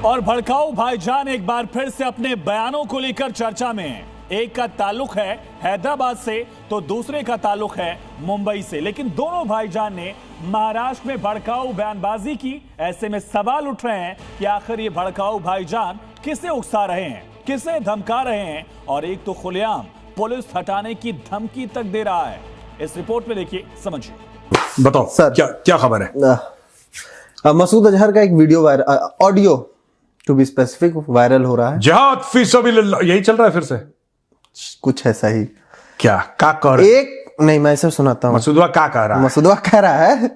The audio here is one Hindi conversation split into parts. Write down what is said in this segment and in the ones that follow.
और भड़काऊ भाईजान एक बार फिर से अपने बयानों को लेकर चर्चा में है। एक का ताल्लुक है हैदराबाद से तो दूसरे का ताल्लुक है मुंबई से, लेकिन दोनों भाईजान ने महाराष्ट्र में भड़काऊ बयानबाजी की। ऐसे में सवाल उठ रहे हैं कि आखिर ये भड़काऊ भाईजान किसे उकसा रहे हैं, किसे धमका रहे हैं, और एक तो खुलेआम पुलिस हटाने की धमकी तक दे रहा है। इस रिपोर्ट में देखिए, समझिए। बताओ सर, क्या खबर है? मसूद अजहर का एक video audio to be specific viral हो रहा है। जिहाद फी सबिलिल्लाह यही चल रहा है फिर से, कुछ ऐसा ही। क्या कह रहा है? एक नहीं, मैं इसे सुनाता हूँ। मसूदवा क्या कह रहा है? मसूदवा कह रहा है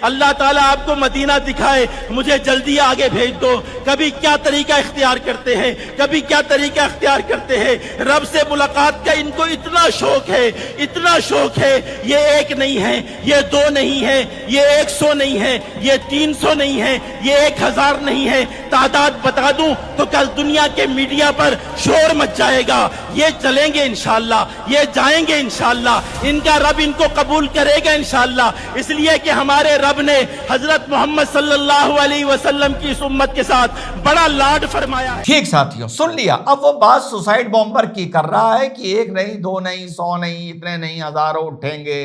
अल्लाह ताला आपको मदीना दिखाए, मुझे जल्दी आगे भेज दो। कभी क्या तरीका इख्तियार करते हैं, कभी क्या तरीका इख्तियार करते हैं। रब से मुलाकात का इनको इतना शौक है, इतना शौक है। ये एक नहीं है, ये दो नहीं है, ये 100 नहीं है, ये 300 नहीं है, ये 1000 नहीं है। तादाद बता दूं तो कल दुनिया के मीडिया पर शोर मच जाएगा। ये चलेंगे इंशाअल्लाह, ये जाएंगे इंशाअल्लाह, इनका रब इनको कबूल करेगा इंशाअल्लाह। इसलिए कि हमारे रब ने हजरत मोहम्मद सल्लल्लाहु अलैहि वसल्लम की इस उम्मत के साथ बड़ा लाड फरमाया है। ठीक साथियों, सुन लिया। अब वो बात सुसाइड बॉम्बर की कर रहा है कि एक नहीं, दो नहीं, 100 नहीं, इतने नहीं, हजारों उठेंगे,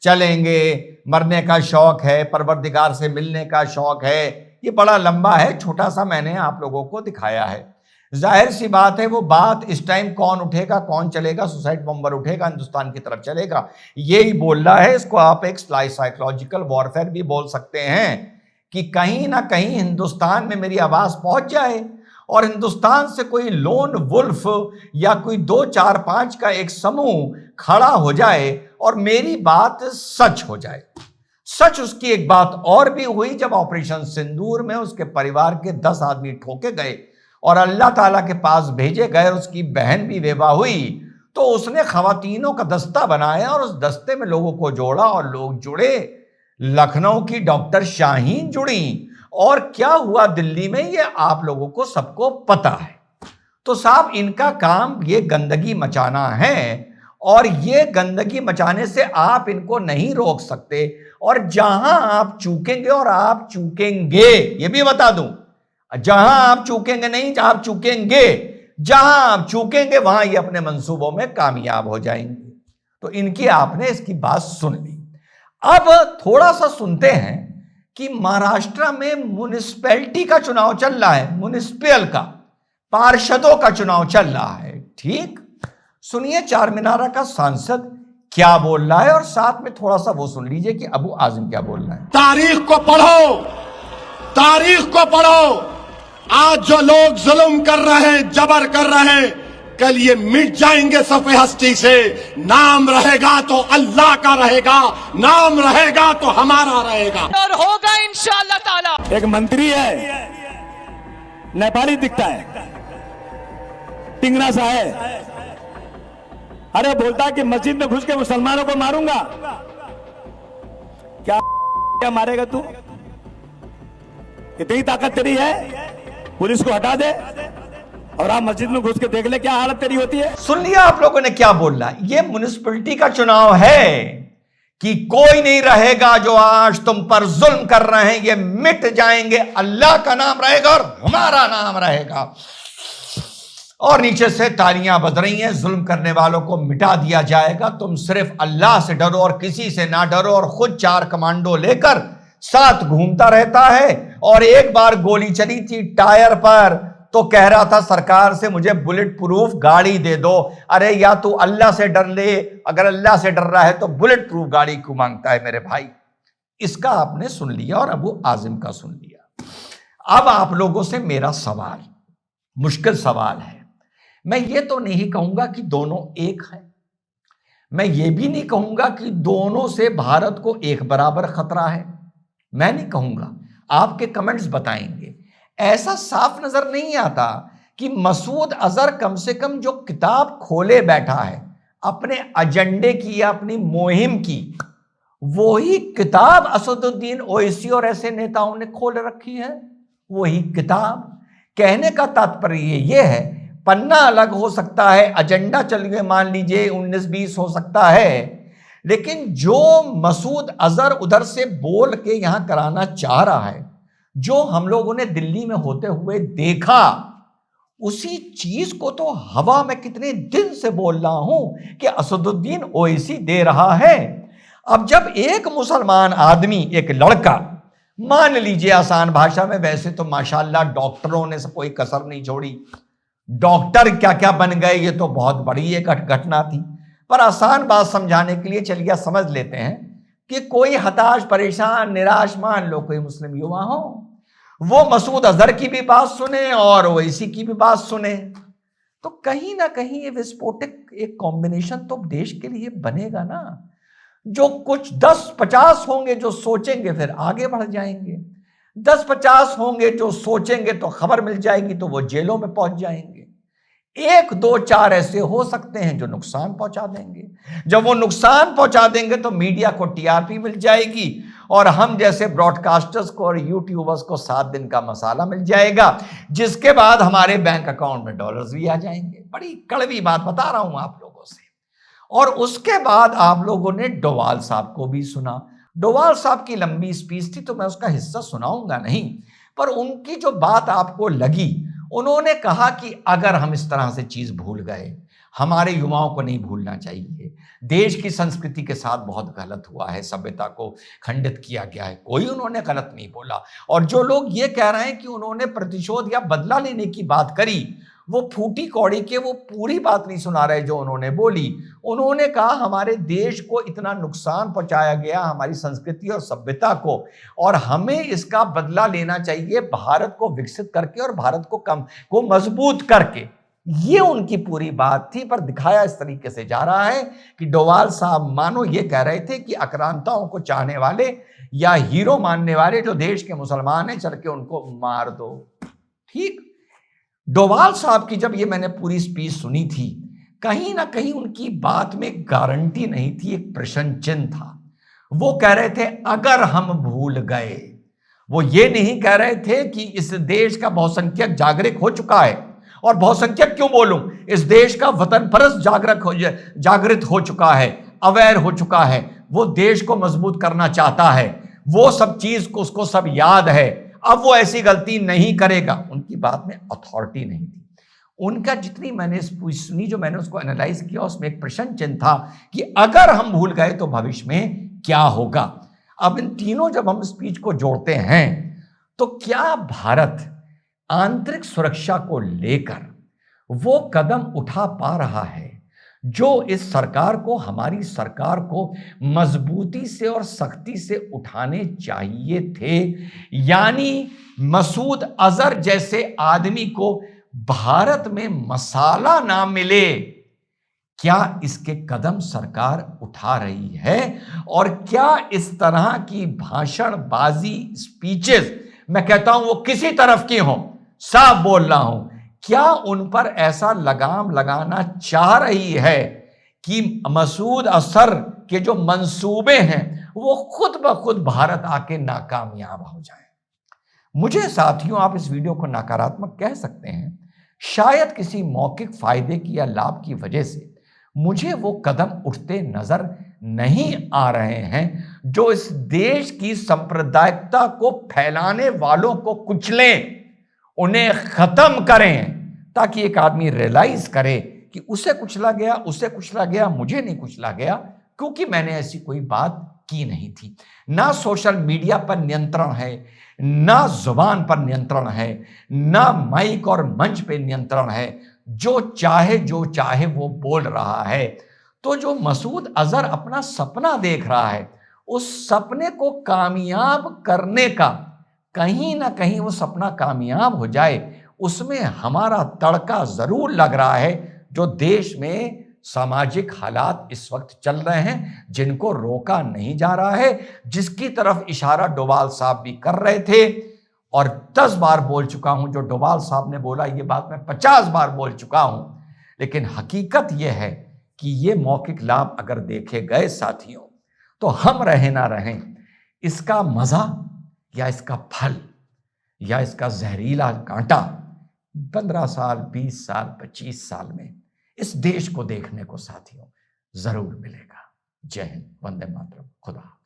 चलेंगे, मरने का शौक है, परवरदिगार से मिलने का शौक है। ये बड़ा लंबा है, छोटा सा मैंने आप लोगों को दिखाया है। जाहिर सी बात है, वो बात इस टाइम कौन उठेगा, कौन चलेगा, सुसाइड बॉम्बर उठेगा, हिंदुस्तान की तरफ चलेगा, यही बोल रहा है। इसको आप एक साइकोलॉजिकल वॉरफेयर भी बोल सकते हैं कि कहीं ना कहीं हिंदुस्तान में मेरी आवाज पहुंच जाए और हिंदुस्तान से कोई लोन वुल्फ या कोई 2, 4, 5 का एक समूह खड़ा हो जाए और मेरी बात सच हो जाए। सच उसकी एक बात और भी हुई जब ऑपरेशन सिंदूर में उसके परिवार के 10 आदमी ठोके गए और अल्लाह ताला के पास भेजे गए, उसकी बहन भी बेवा हुई, तो उसने खवातीनों का दस्ता बनाया और उस दस्ते में लोगों को जोड़ा और लोग जुड़े। लखनऊ की डॉक्टर शाहीन जुड़ी और क्या हुआ दिल्ली में, ये आप लोगों को सबको पता है। तो साहब, इनका काम ये गंदगी मचाना है और ये गंदगी मचाने से आप इनको नहीं रोक सकते। और जहां आप चूकेंगे, और आप चूकेंगे, ये भी बता दूं, जहां आप चूकेंगे नहीं, आप चूकेंगे, जहां आप चूकेंगे वहां ये अपने मंसूबों में कामयाब हो जाएंगे। तो इनकी आपने इसकी बात सुन ली। अब थोड़ा सा सुनते हैं कि महाराष्ट्र में म्युनिसिपैलिटी का चुनाव चल रहा है, म्युनिसिपल का, पार्षदों का चुनाव चल रहा है। ठीक सुनिए चार मीनारा का सांसद क्या बोल रहा है और साथ में थोड़ा सा वो सुन लीजिए कि अबू आजम क्या बोल रहा है। तारीख को पढ़ो, तारीख को पढ़ो। आज जो लोग जुल्म कर रहे हैं, जबर कर रहे हैं, कल ये मिट जाएंगे सफ़े हस्ती से। नाम रहेगा तो अल्लाह का रहेगा, नाम रहेगा तो हमारा रहेगा और होगा इंशाअल्लाह ताला। एक मंत्री है, नेपाली दिखता है, टिंगरा सा है, अरे बोलता है कि मस्जिद में घुस के मुसलमानों को मारूंगा। क्या मारेगा तू? इतनी ताकत तेरी है, पुलिस को हटा दे और आप मस्जिद में घुस के देख ले क्या हालत तेरी होती है। सुन लिया आप लोगों ने क्या बोल रहा है। ये म्युनिसिपैलिटी का चुनाव है कि कोई नहीं रहेगा जो आज तुम पर जुल्म कर रहे हैं, ये मिट जाएंगे, अल्लाह का नाम रहेगा और हमारा नाम रहेगा। और नीचे से तालियां बज रही हैं, जुल्म करने वालों को मिटा दिया जाएगा। तुम सिर्फ अल्लाह से डरो और किसी से ना डरो। और खुद 4 कमांडो लेकर साथ घूमता रहता है। और एक बार गोली चली थी टायर पर तो कह रहा था सरकार से मुझे बुलेट प्रूफ गाड़ी दे दो। अरे या तू अल्लाह से डर ले, अगर अल्लाह से डर रहा है तो बुलेट प्रूफ गाड़ी क्यों मांगता है मेरे भाई। इसका आपने सुन लिया और अबू आजिम का सुन लिया। अब आप लोगों से मेरा सवाल, मुश्किल सवाल है। मैं ये तो नहीं कहूंगा कि दोनों एक हैं, मैं ये भी नहीं कहूंगा कि दोनों से भारत को एक बराबर खतरा है, मैं नहीं कहूंगा, आपके कमेंट्स बताएंगे। ऐसा साफ नजर नहीं आता कि मसूद अजहर कम से कम जो किताब खोले बैठा है अपने एजेंडे की या अपनी मुहिम की, वही किताब असदुद्दीन ओवैसी और ऐसे नेताओं ने खोल रखी है। वही किताब, कहने का तात्पर्य ये है, पन्ना अलग हो सकता है, एजेंडा चलिए मान लीजिए 19-20 हो सकता है, लेकिन जो मसूद अजहर उधर से बोल के यहां कराना चाह रहा है, जो हम लोगों ने दिल्ली में होते हुए देखा, उसी चीज को तो हवा में कितने दिन से बोल रहा हूं कि असदुद्दीन ओवैसी दे रहा है। अब जब एक मुसलमान आदमी, एक लड़का, मान लीजिए आसान भाषा में, वैसे तो माशाल्लाह डॉक्टरों ने से कोई कसर नहीं छोड़ी, डॉक्टर क्या क्या बन गए, ये तो बहुत बड़ी एक घटना थी, पर आसान बात समझाने के लिए चलिए समझ लेते हैं कि कोई हताश, परेशान, निराश, मान लो कोई मुस्लिम युवा हो, वो मसूद अजहर की भी बात सुने और ओवैसी की भी बात सुने, तो कहीं ना कहीं ये विस्फोटक एक कॉम्बिनेशन तो देश के लिए बनेगा ना। जो कुछ 10-50 होंगे जो सोचेंगे फिर आगे बढ़ जाएंगे, 10-50 होंगे जो सोचेंगे तो खबर मिल जाएगी तो वो जेलों में पहुंच जाएंगे, 1-2-4 ऐसे हो सकते हैं जो नुकसान पहुंचा देंगे। जब वो नुकसान पहुंचा देंगे तो मीडिया को टीआरपी मिल जाएगी और हम जैसे ब्रॉडकास्टर्स को और यूट्यूबर्स को 7 दिन का मसाला मिल जाएगा, जिसके बाद हमारे बैंक अकाउंट में डॉलर्स भी आ जाएंगे। बड़ी कड़वी बात बता रहा हूं आप लोगों से। और उसके बाद आप लोगों ने डोवाल साहब को भी सुना। डोवाल साहब की लंबी स्पीच थी तो मैं उसका हिस्सा सुनाऊंगा नहीं, पर उनकी जो बात आपको लगी, उन्होंने कहा कि अगर हम इस तरह से चीज भूल गए, हमारे युवाओं को नहीं भूलना चाहिए, देश की संस्कृति के साथ बहुत गलत हुआ है, सभ्यता को खंडित किया गया है, कोई उन्होंने गलत नहीं बोला। और जो लोग ये कह रहे हैं कि उन्होंने प्रतिशोध या बदला लेने की बात करी, वो फूटी कौड़ी के वो पूरी बात नहीं सुना रहे जो उन्होंने बोली। उन्होंने कहा हमारे देश को इतना नुकसान पहुंचाया गया, हमारी संस्कृति और सभ्यता को, और हमें इसका बदला लेना चाहिए भारत को विकसित करके और भारत को मजबूत करके। ये उनकी पूरी बात थी, पर दिखाया इस तरीके से जा रहा है कि डोवाल साहब मानो ये कह रहे थे कि आक्रांताओं को चाहने वाले या हीरो मानने वाले जो देश के मुसलमान हैं, चल के उनको मार दो। ठीक, डोवाल साहब की जब ये मैंने पूरी स्पीच सुनी थी, कहीं ना कहीं उनकी बात में गारंटी नहीं थी, एक प्रश्न चिन्ह था। वो कह रहे थे अगर हम भूल गए, वो ये नहीं कह रहे थे कि इस देश का बहुसंख्यक जागरूक हो चुका है, और बहुसंख्यक क्यों बोलूं, इस देश का वतन परस्त जागृत हो चुका है, अवेयर हो चुका है, वो देश को मजबूत करना चाहता है, वो सब चीज को उसको सब याद है, अब वो ऐसी गलती नहीं करेगा। उनकी बात में अथॉरिटी नहीं थी। उनका जितनी मैंने सुनी, जो मैंने उसको एनालाइज किया, उसमें एक प्रश्न चिन्ह था कि अगर हम भूल गए तो भविष्य में क्या होगा। अब इन तीनों जब हम स्पीच को जोड़ते हैं तो क्या भारत आंतरिक सुरक्षा को लेकर वो कदम उठा पा रहा है जो इस सरकार को, हमारी सरकार को मजबूती से और सख्ती से उठाने चाहिए थे? यानी मसूद अजहर जैसे आदमी को भारत में मसाला ना मिले, क्या इसके कदम सरकार उठा रही है? और क्या इस तरह की भाषणबाजी, स्पीचेस, मैं कहता हूं वो किसी तरफ की हो, साफ बोल रहा हूं, क्या उन पर ऐसा लगाम लगाना चाह रही है कि मसूद अजहर के जो मंसूबे हैं वो खुद ब खुद भारत आके नाकामयाब हो जाए? मुझे साथियों, आप इस वीडियो को नकारात्मक कह सकते हैं, शायद किसी मौखिक फायदे की या लाभ की वजह से मुझे वो कदम उठते नजर नहीं आ रहे हैं जो इस देश की सांप्रदायिकता को फैलाने वालों को कुचलें, उन्हें खत्म करें, ताकि एक आदमी रियलाइज करे कि उसे कुचला गया, उसे कुचला गया, मुझे नहीं कुचला गया, क्योंकि मैंने ऐसी कोई बात की नहीं थी। ना सोशल मीडिया पर नियंत्रण है, ना जुबान पर नियंत्रण है, ना माइक और मंच पे नियंत्रण है, जो चाहे वो बोल रहा है। तो जो मसूद अजहर अपना सपना देख रहा है, उस सपने को कामयाब करने का, कहीं ना कहीं वो सपना कामयाब हो जाए, उसमें हमारा तड़का जरूर लग रहा है। जो देश में सामाजिक हालात इस वक्त चल रहे हैं, जिनको रोका नहीं जा रहा है, जिसकी तरफ इशारा डोवाल साहब भी कर रहे थे, और 10 बार बोल चुका हूं, जो डोवाल साहब ने बोला ये बात मैं 50 बार बोल चुका हूं। लेकिन हकीकत यह है कि ये मौखिक लाभ अगर देखे गए साथियों, तो हम रहे ना रहें, इसका मजा या इसका फल या इसका जहरीला कांटा 15 साल, 20 साल, 25 साल में इस देश को देखने को साथियों जरूर मिलेगा। जय हिंद, वंदे मातरम, खुदा।